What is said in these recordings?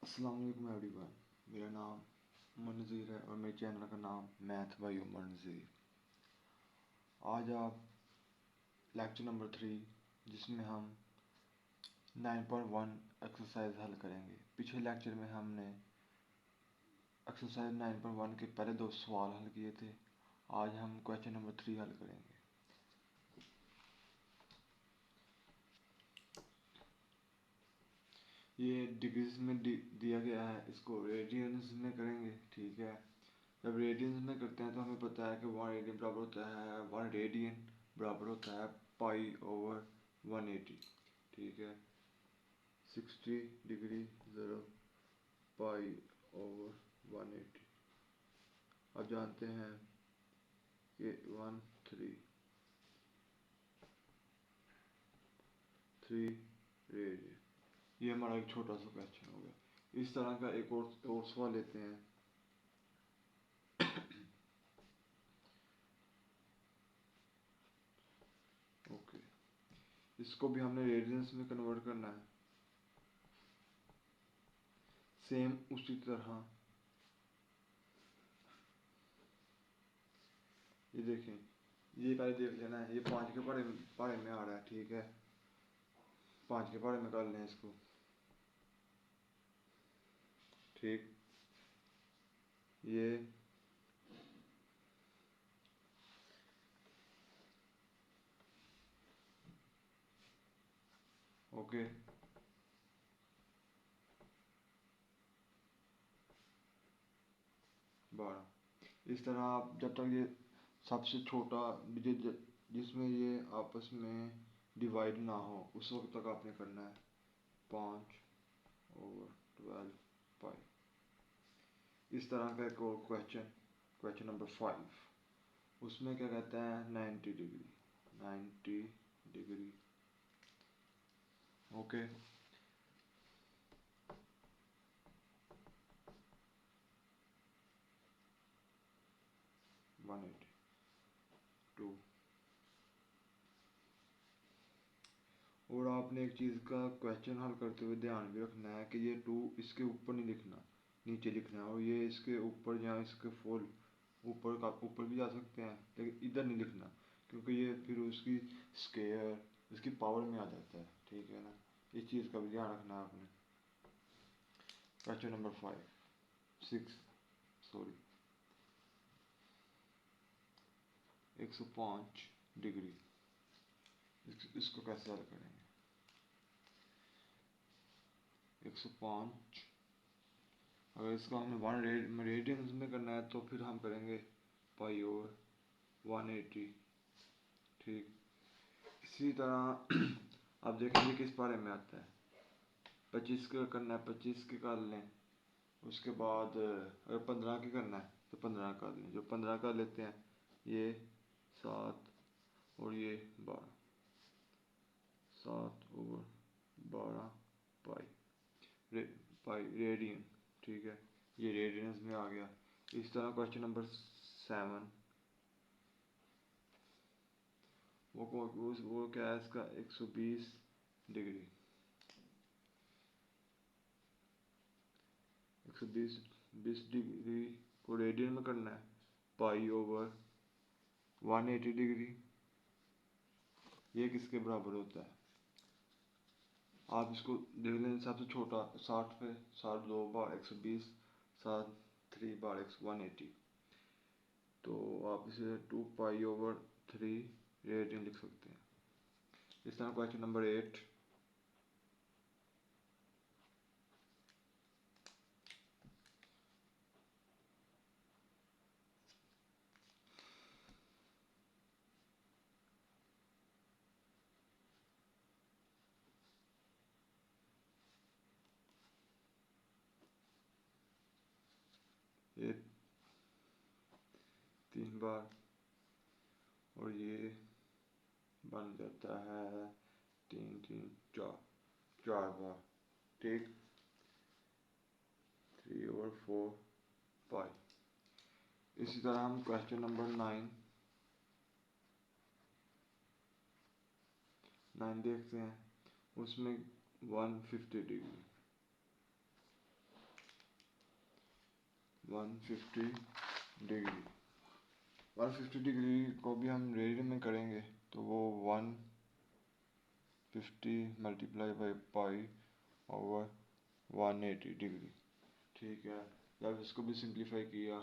अस्सलाम वालेकुम एवरीवन। मेरा नाम मनज़ीर है और मेरे चैनल का नाम मैथ बाय मनज़ीर। आज आप लेक्चर नंबर 3 जिसमें हम 9.1 एक्सरसाइज हल करेंगे। पिछले लेक्चर में हमने एक्सरसाइज 9.1 के पहले 2 सवाल हल किए थे। आज हम क्वेश्चन नंबर 3 हल करेंगे। ये डिग्रीज में दिया गया है, इसको रेडियंस में करेंगे। ठीक है, जब रेडियंस में करते हैं तो हमें पता है कि 1 रेडियन बराबर होता है 1 रेडियन बराबर होता है पाई ओवर 180। ठीक है, 60 डिग्री 0 पाई ओवर 180। अब जानते हैं कि 3 रेडियन। ये हमारा एक छोटा सा क्वेश्चन हो गया। इस तरह का एक और सवाल लेते हैं। ओके, इसको भी हमने रेडियंस में कन्वर्ट करना है। सेम उसी तरह ये देखें, ये पहले देख लेना है। ये 5 के पहाड़े में आ रहा है। ठीक है, 5 के पहाड़े में कर लें इसको। ठीक, ये ओके। इस तरह आप जब तक ये सबसे छोटा जिसमें ये आपस में डिवाइड ना हो उस वक्त तक आपने करना है। 5 ओवर 12 पाई। इस तरह का एक और क्वेश्चन नंबर 5। उसमें क्या कहता है 90 degree. Okay, one eighty two. और आपने एक चीज़ का क्वेश्चन हल करते हुए ध्यान भी रखना है कि ये 2 इसके ऊपर नहीं लिखना, नीचे लिखना है। और ये इसके ऊपर या इसके फुल ऊपर भी जा सकते हैं, लेकिन इधर नहीं लिखना, क्योंकि ये फिर उसकी स्क्वायर इसकी पावर में आ जाता है। ठीक है ना, इस चीज़ का भी ध्यान रखना है आपने। Question number 6 sorry 105 degree. इसको कैसे हल करेंगे? 105, अगर इसको हमने 1 रेडियंस में करना है तो फिर हम करेंगे पाई ओवर 180। ठीक, इसी तरह आप देखेंगे किस बारे में आता है। 25 का करना है 25 के कर लें। उसके बाद अगर 15 की करना है तो 15 कर लें। जो 15 कर लेते हैं, ये 7 और ये 12, 7 ओवर 12 पाई पाई रेडियन। ठीक है, ये रेडियंस में आ गया। इस तरह क्वेश्चन नंबर 7, वो क्या है इसका 120 डिग्री। 120 डिग्री को रेडियन में करना है पाई ओवर 180 डिग्री। ये किसके बराबर होता है? आप इसको देख लें, सबसे छोटा 60 पे 62 बार 120 सात 3 बार 180। तो आप इसे 2 पाई ओवर 3 रेडियन लिख सकते हैं। इस तरह क्वेश्चन नंबर 8। ये 3 बार और ये बन जाता है 3 3 4 बार। ठीक, 3 ओवर 4 पाई। इसी तरह हम क्वेश्चन नंबर 9 देखते हैं। उसमें 150 डिग्री। 150 डिग्री। 150 डिग्री को भी हम रेडियन में करेंगे तो वो 150 multiply by pi over 180 degree. ठीक है, जब इसको भी सिंप्लीफाई किया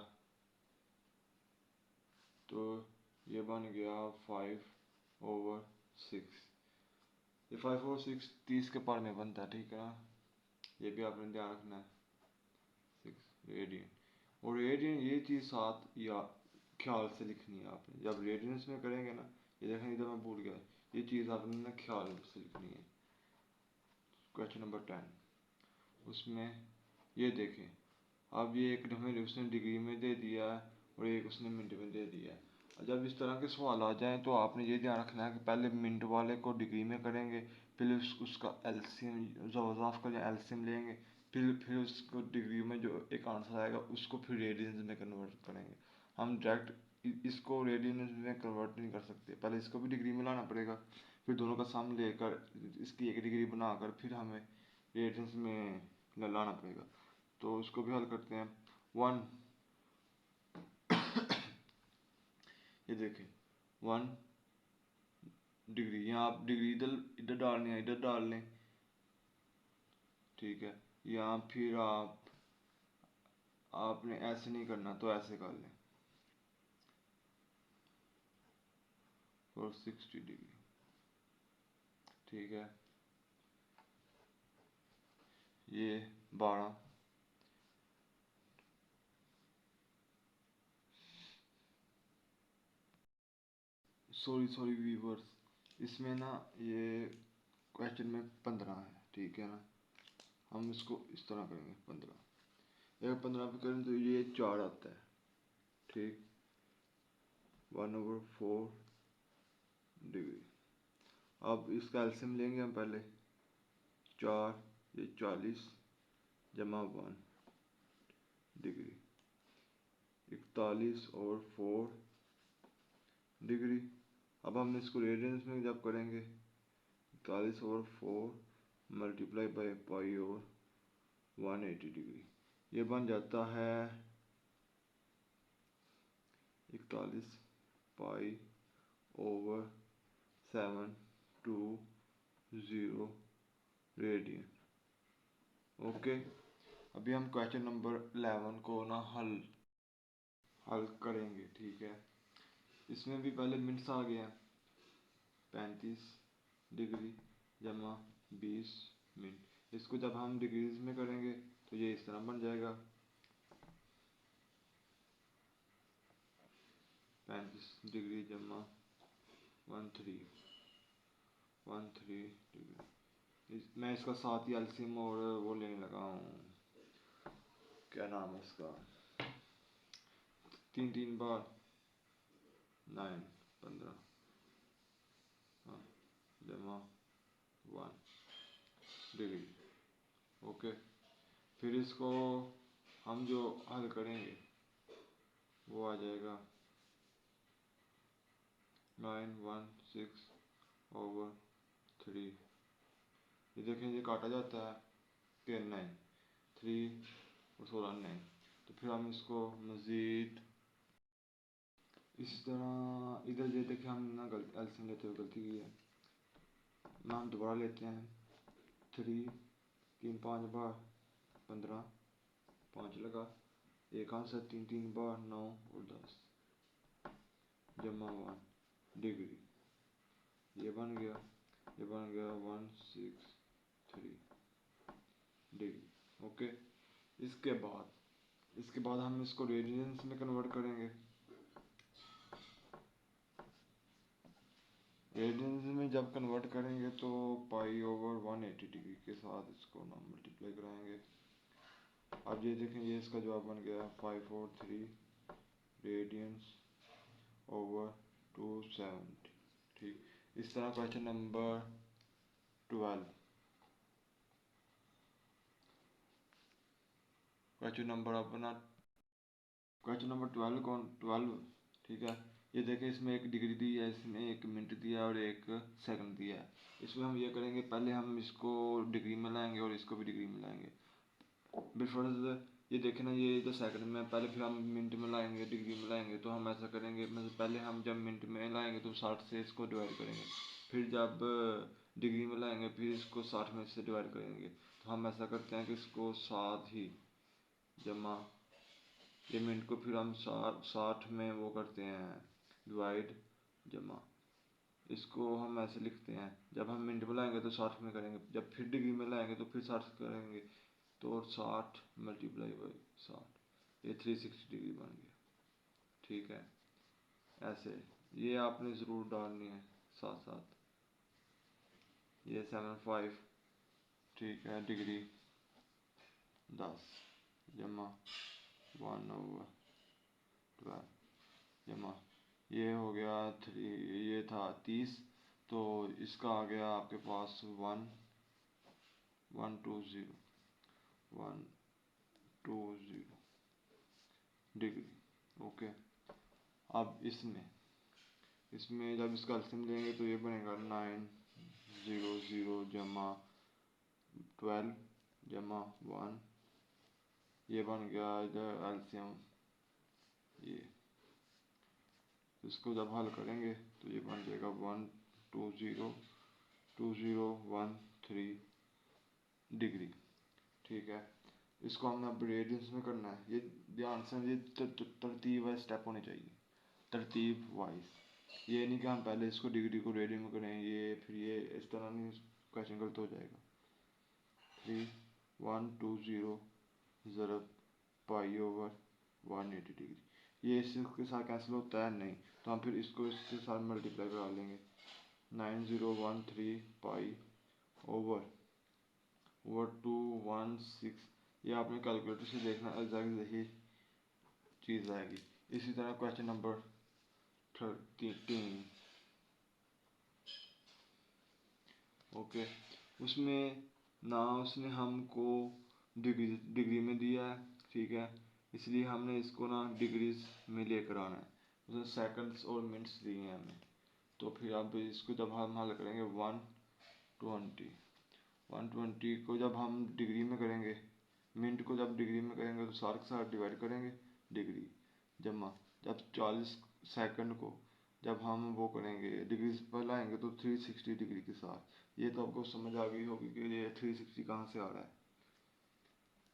तो ये बन गया 5/6। ये 5/6 30 के पार में बनता है, ठीक है ना, ये भी आपने ध्यान रखना है। 6 रेडियन, और रेडियन ये चीज़ साथ या ख्याल से लिखनी है आपने, जब रेडियंस में करेंगे ना, ये देखें इधर मैं भूल गया, ये चीज़ आपने ना ख्याल से लिखनी है। क्वेश्चन नंबर 10, उसमें ये देखें, अब ये एक हमें उसने डिग्री में दे दिया है और एक उसने मिनट में दे दिया है। जब इस तरह के सवाल आ जाएं तो आपने ये ध्यान रखना है कि पहले मिनट वाले को डिग्री में करेंगे, फिर उसका एलसीएम ज़बरदस्त का एलसीएम लेंगे, फिर उसको डिग्री में जो एक आंसर आएगा उसको फिर रेडियंस में कन्वर्ट करेंगे। हम डायरेक्ट इसको रेडियंस में कन्वर्ट नहीं कर सकते, पहले इसको भी डिग्री में लाना पड़ेगा, फिर दोनों का सम लेकर इसकी एक डिग्री बनाकर फिर हमें रेडियंस में लाना पड़ेगा। तो उसको भी हल करते हैं। 1 ये देखें 1 डिग्री, यहाँ आप डिग्री इधर इधर डालनी है, इधर डाल लें, ठीक है। यहाँ फिर आपने ऐसे नहीं करना तो ऐसे कर लें, 460 डिग्री, ठीक है। ये 12, सॉरी व्यूवर्स, इसमें ना ये क्वेश्चन में 15 है, ठीक है ना, हम इसको इस तरह करेंगे 15, अगर 15 पे करें तो ये 4 आता है, ठीक, 1/4 डिग्री। अब इसका एलसीएम लेंगे हम पहले, 4 ये 40 जमा 1 डिग्री, 41 और 4 डिग्री। अब हम इसको रेडियंस में जब करेंगे 41 और 4 मल्टीप्लाई बाई पाई और 180 डिग्री, ये बन जाता है 41 पाई ओवर 720 रेडियन। ओके, अभी हम क्वेश्चन नंबर 11 को ना हल करेंगे, ठीक है। इसमें भी पहले मिनट्स आ गया, 35 डिग्री जमा 20 मिनट। इसको जब हम डिग्रीज में करेंगे तो ये इस तरह बन जाएगा, 35 डिग्री जमा 13 डिग्री। मैं इसका साथ ही एलसीएम और वो लेने लगा हूँ, क्या नाम है इसका, 3 बार 9 15, हाँ, जमा 1 डिग्री। ओके, फिर इसको हम जो हल करेंगे वो आ जाएगा 916/3। ये देखें ये काटा जाता है 10 9 3 और 16 9, तो फिर हम इसको मज़ीद इस तरह इधर ये देखें हम ना एलसीएम लेते हुए गलती की है, ना हम दोबारा लेते हैं 3 5 बार 15 5 लगा, एक आंसर 3 बार 9 और 10 जमा 1 डिग्री, ये बन गया 163 डिग्री। ओके, इसके बाद हम इसको रेडियंस में कन्वर्ट करेंगे। रेडियंस में जब कन्वर्ट करेंगे तो पाई ओवर 180 डिग्री के साथ इसको ना मल्टीप्लाई कराएंगे। अब ये देखें, ये इसका जवाब बन गया 543 रेडियंस ओवर 270, ठीक। इस तरह क्वेश्चन नंबर 12, क्वेश्चन नंबर 12 कौन 12, ठीक है। ये देखें, इसमें एक डिग्री दी है, इसमें एक मिनट दिया और एक सेकंड दिया है। इसमें हम ये करेंगे, पहले हम इसको डिग्री में लाएंगे और इसको भी डिग्री में लाएंगे। बिलफर्ज ये देखें ना, ये इधर सेकंड में, पहले फिर हम मिनट में लाएंगे, डिग्री में लाएंगे। तो हम ऐसा करेंगे, मतलब पहले हम जब मिनट में लाएंगे तो 60 से इसको डिवाइड करेंगे, फिर जब डिग्री में लाएंगे फिर इसको 60 में से डिवाइड करेंगे। तो हम ऐसा करते हैं कि इसको 7 ही जमा ये मिनट को फिर हम 60 में वो करते हैं डिवाइड, जमा इसको हम ऐसे लिखते हैं, जब हम मिनट में लाएंगे तो 60 में करेंगे, जब फिर डिग्री में लाएंगे तो फिर 60 करेंगे। तो 60 मल्टीप्लाई बाई 60, ये 360 डिग्री बन गया। ठीक है, ऐसे ये आपने ज़रूर डालनी है साथ साथ। ये 75 ठीक है डिग्री 10 जमा 1/12 जमा ये हो गया 3, ये था 30, तो इसका आ गया आपके पास 120 डिग्री। ओके, अब इसमें जब इसका एलसीएम लेंगे तो ये बनेगा 900 जमा 12 जमा 1, ये बन गया इधर एलसीएम। ये इसको जब हल करेंगे तो ये बन जाएगा 1202013 डिग्री। ठीक है, इसको हमने अब रेडियंस में करना है। ये ध्यान से, ये तरतीब वाइज स्टेप होने चाहिए, तरतीब वाइज। ये नहीं कि हम पहले इसको डिग्री को रेडियन में करें, ये फिर ये इस तरह नहीं, क्वेश्चन गलत हो जाएगा। 120 ज़रब पाई/180 डिग्री, ये इसके साथ कैंसिल होता है नहीं, तो हम फिर इसको इसके साथ मल्टीप्लाई करा लेंगे। 9013 पाई/216, ये आपने कैलकुलेटर से देखना, एग्जैक्ट यही चीज़ आएगी। इसी तरह क्वेश्चन नंबर 13। ओके, उसमें ना उसने हमको डिग्री में दिया है, ठीक है, इसलिए हमने इसको ना डिग्रीज में लेकर आना है। उसने सेकंड्स और मिनट्स दिए हैं हमें, तो फिर अब इसको जब हम हल करेंगे 120 को जब हम डिग्री में करेंगे, मिनट को जब डिग्री में करेंगे तो 60 के साथ डिवाइड करेंगे डिग्री, जमा जब 40 सेकंड को जब हम वो करेंगे डिग्री पर लाएंगे तो 360 डिग्री के साथ। ये तो आपको समझ आ गई होगी कि ये 360 कहाँ से आ रहा है।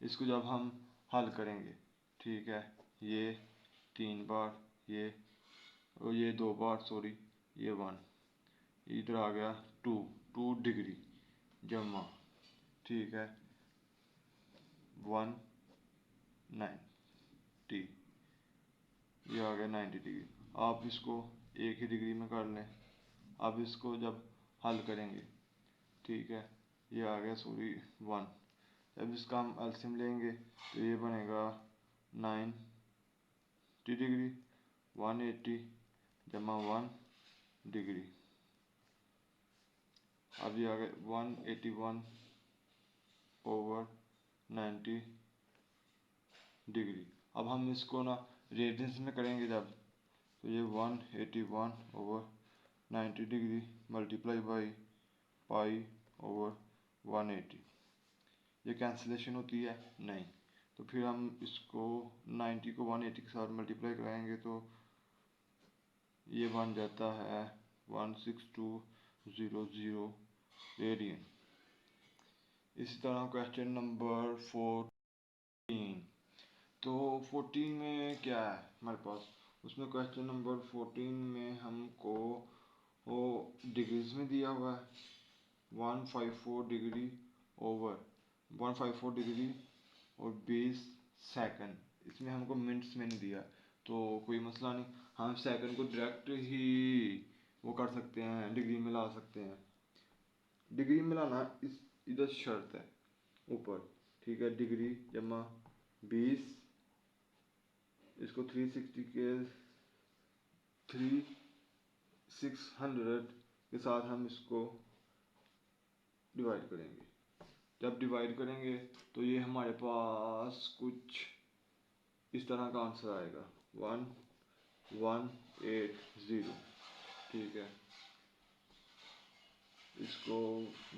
इसको जब हम हल करेंगे, ठीक है, ये 3 बार, ये 2 बार, सॉरी, ये 1, इधर आ गया 2 डिग्री जमा, ठीक है, 190, ये आ गया 90 डिग्री। आप इसको एक ही डिग्री में कर लें। अब इसको जब हल करेंगे, ठीक है, ये आ गया, सॉरी, 1, जब इसका हम एलसीएम लेंगे तो ये बनेगा 90 डिग्री 180 जमा 1 डिग्री। अब ये आ गया 181/90 डिग्री। अब हम इसको ना रेडियंस में करेंगे जब, तो ये 181/90 डिग्री मल्टीप्लाई बाई पाई/180, ये कैंसिलेशन होती है नहीं, तो फिर हम इसको 90 को 180 के साथ मल्टीप्लाई कराएंगे तो ये बन जाता है 16200 रेडियन। इसी तरह क्वेश्चन नंबर 14। तो 14 में क्या है हमारे पास, उसमें क्वेश्चन नंबर 14 में हमको वो डिग्रीज में दिया हुआ है 154 डिग्री ओवर 154 डिग्री और 20 सेकंड। इसमें हमको मिनट्स में नहीं दिया, तो कोई मसला नहीं, हम सेकंड को डायरेक्ट ही वो कर सकते हैं, डिग्री में ला सकते हैं। डिग्री में लाना इस इधर शर्त है ऊपर, ठीक है, डिग्री जमा 20, इसको 360 के 3600 के साथ हम इसको डिवाइड करेंगे। जब डिवाइड करेंगे तो ये हमारे पास कुछ इस तरह का आंसर आएगा 1180, ठीक है, इसको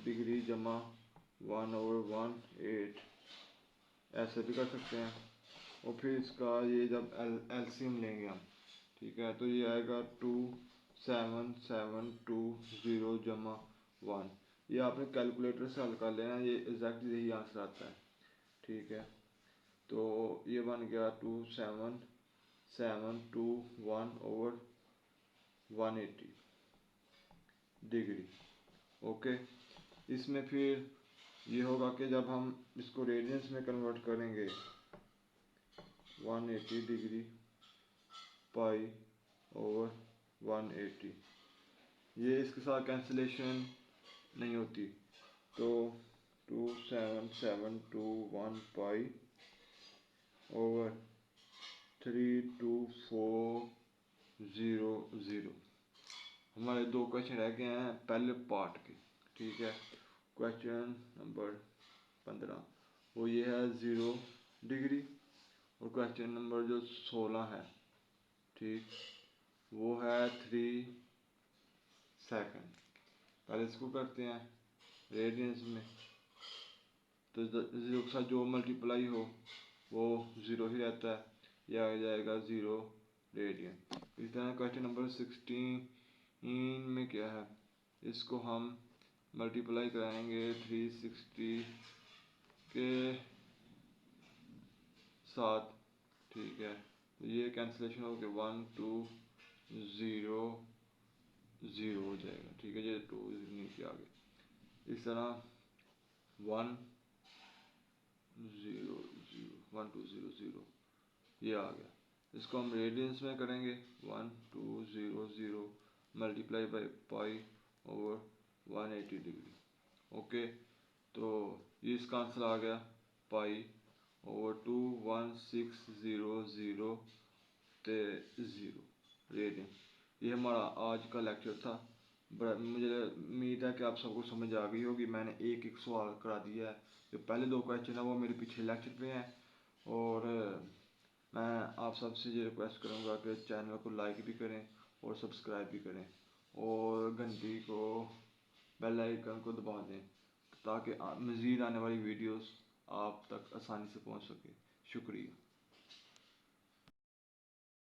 डिग्री जमा 1/180 ऐसे भी कर सकते हैं। और फिर इसका ये जब एलसीएम लेंगे हम, ठीक है, तो ये आएगा 2772 जमा 1। ये आपने कैलकुलेटर से हल कर लेना, ये एग्जैक्ट यही आंसर आता है, ठीक है। तो ये बन गया 2771/180 डिग्री। ओके, इसमें फिर ये होगा कि जब हम इसको रेडियंस में कन्वर्ट करेंगे 180 डिग्री पाई/180, ये इसके साथ कैंसिलेशन नहीं होती, तो 2771 पाई/32400। हमारे दो क्वेश्चन रह गए हैं पहले पार्ट के, ठीक है। क्वेश्चन नंबर 15 वो ये है 0 डिग्री, और क्वेश्चन नंबर जो 16 है, ठीक, वो है 3 सेकंड। पहले इसको करते हैं रेडियंस में, तो जीरो के साथ जो मल्टीप्लाई हो वो ज़ीरो ही रहता है, यह आ जाएगा 0 रेडियन। इस तरह क्वेश्चन नंबर 16 में क्या है, इसको हम मल्टीप्लाई कराएंगे 360 के साथ, ठीक है। तो ये कैंसिलेशन हो गया 1 2 0 0 हो जाएगा, ठीक है। ये 2 नीचे आ गए, इस तरह 1 0 0 1 2 0 0 ये आ गया। इसको हम रेडियंस में करेंगे 1 2 0 0 मल्टीप्लाई बाई पाई/180 डिग्री। ओके, तो ये इसका आंसर आ गया पाई/21600 रेडियन। ये हमारा आज का लेक्चर था। मुझे उम्मीद है कि आप सबको समझ आ गई होगी। मैंने एक एक सवाल करा दिया है, जो पहले दो क्वेश्चन है वो मेरे पिछले लेक्चर पे हैं। और मैं आप सबसे ये रिक्वेस्ट करूँगा कि चैनल को लाइक भी करें और सब्सक्राइब भी करें, और घंटी को, बेल आइकन को दबा दें, ताकि मज़ीद आने वाली वीडियोस आप तक आसानी से पहुंच सके। शुक्रिया।